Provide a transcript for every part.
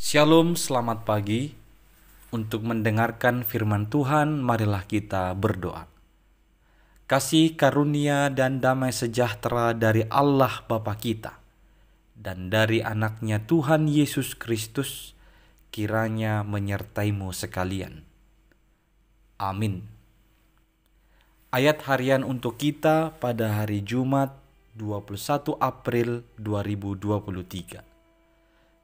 Shalom, selamat pagi. Untuk mendengarkan firman Tuhan, marilah kita berdoa. Kasih karunia dan damai sejahtera dari Allah Bapa kita dan dari anaknya Tuhan Yesus Kristus kiranya menyertaimu sekalian. Amin. Ayat harian untuk kita pada hari Jumat 21 April 2023.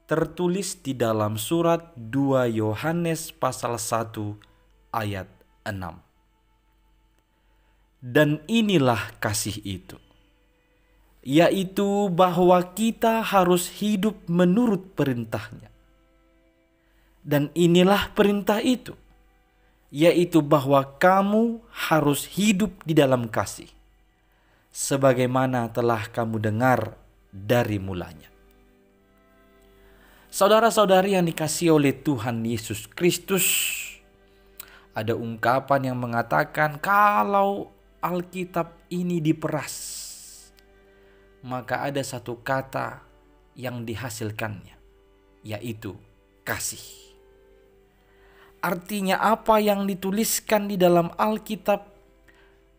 Tertulis di dalam surat 2 Yohanes pasal 1 ayat 6. Dan inilah kasih itu, yaitu bahwa kita harus hidup menurut perintahnya. Dan inilah perintah itu, yaitu bahwa kamu harus hidup di dalam kasih, sebagaimana telah kamu dengar dari mulanya. Saudara-saudari yang dikasihi oleh Tuhan Yesus Kristus, ada ungkapan yang mengatakan kalau Alkitab ini diperas, maka ada satu kata yang dihasilkannya, yaitu kasih. Artinya apa yang dituliskan di dalam Alkitab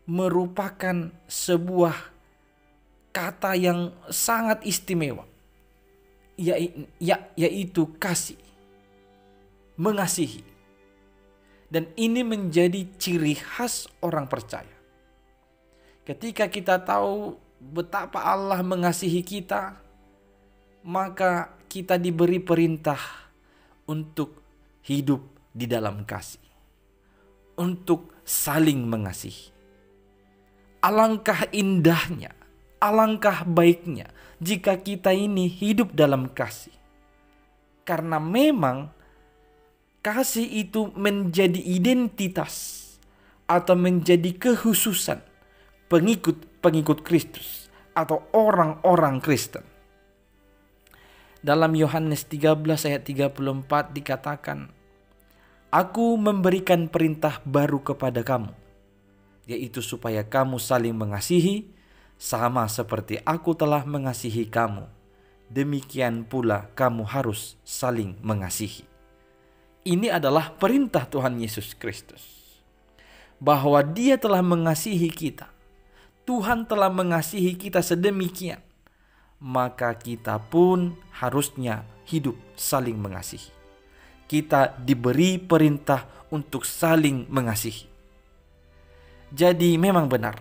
merupakan sebuah kata yang sangat istimewa, yaitu kasih, mengasihi. Dan ini menjadi ciri khas orang percaya. Ketika kita tahu betapa Allah mengasihi kita, maka kita diberi perintah untuk hidup di dalam kasih, untuk saling mengasihi. Alangkah indahnya, alangkah baiknya jika kita ini hidup dalam kasih. Karena memang kasih itu menjadi identitas atau menjadi kekhususan pengikut Kristus atau orang-orang Kristen. Dalam Yohanes 13 ayat 34 dikatakan, Aku memberikan perintah baru kepada kamu, yaitu supaya kamu saling mengasihi, sama seperti aku telah mengasihi kamu, demikian pula kamu harus saling mengasihi. Ini adalah perintah Tuhan Yesus Kristus, bahwa Dia telah mengasihi kita. Tuhan telah mengasihi kita sedemikian, maka kita pun harusnya hidup saling mengasihi. Kita diberi perintah untuk saling mengasihi. Jadi memang benar,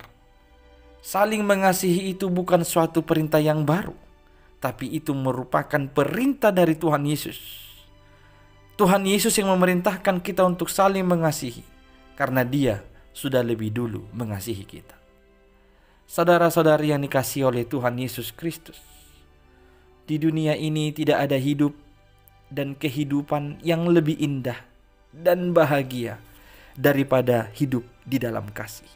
saling mengasihi itu bukan suatu perintah yang baru, tapi itu merupakan perintah dari Tuhan Yesus. Tuhan Yesus yang memerintahkan kita untuk saling mengasihi, karena Dia sudah lebih dulu mengasihi kita. Saudara-saudari yang dikasihi oleh Tuhan Yesus Kristus, di dunia ini tidak ada hidup dan kehidupan yang lebih indah dan bahagia daripada hidup di dalam kasih.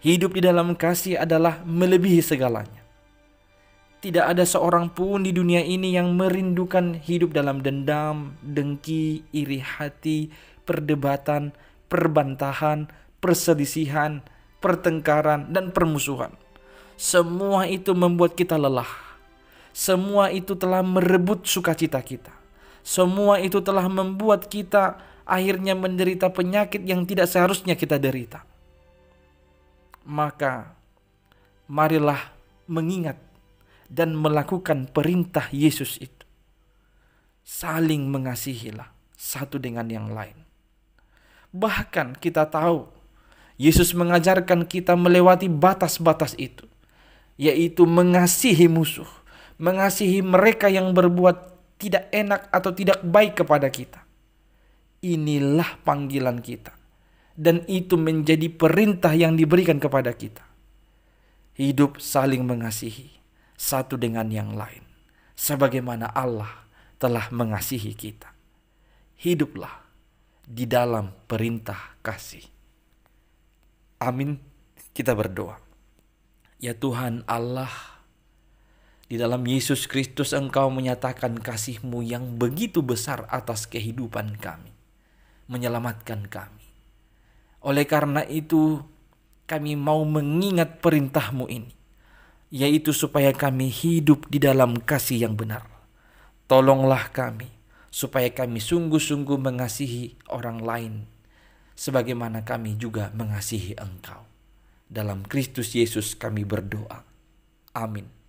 Hidup di dalam kasih adalah melebihi segalanya. Tidak ada seorang pun di dunia ini yang merindukan hidup dalam dendam, dengki, iri hati, perdebatan, perbantahan, perselisihan, pertengkaran, dan permusuhan. Semua itu membuat kita lelah. Semua itu telah merebut sukacita kita. Semua itu telah membuat kita akhirnya menderita penyakit yang tidak seharusnya kita derita. Maka marilah mengingat dan melakukan perintah Yesus itu. Saling mengasihilah satu dengan yang lain. Bahkan kita tahu Yesus mengajarkan kita melewati batas-batas itu, yaitu mengasihi musuh, mengasihi mereka yang berbuat tidak enak atau tidak baik kepada kita. Inilah panggilan kita. Dan itu menjadi perintah yang diberikan kepada kita. Hidup saling mengasihi satu dengan yang lain, sebagaimana Allah telah mengasihi kita. Hiduplah di dalam perintah kasih. Amin. Kita berdoa. Ya Tuhan Allah, di dalam Yesus Kristus Engkau menyatakan kasih-Mu yang begitu besar atas kehidupan kami, menyelamatkan kami. Oleh karena itu, kami mau mengingat perintah-Mu ini, yaitu supaya kami hidup di dalam kasih yang benar. Tolonglah kami, supaya kami sungguh-sungguh mengasihi orang lain sebagaimana kami juga mengasihi Engkau. Dalam Kristus Yesus kami berdoa. Amin.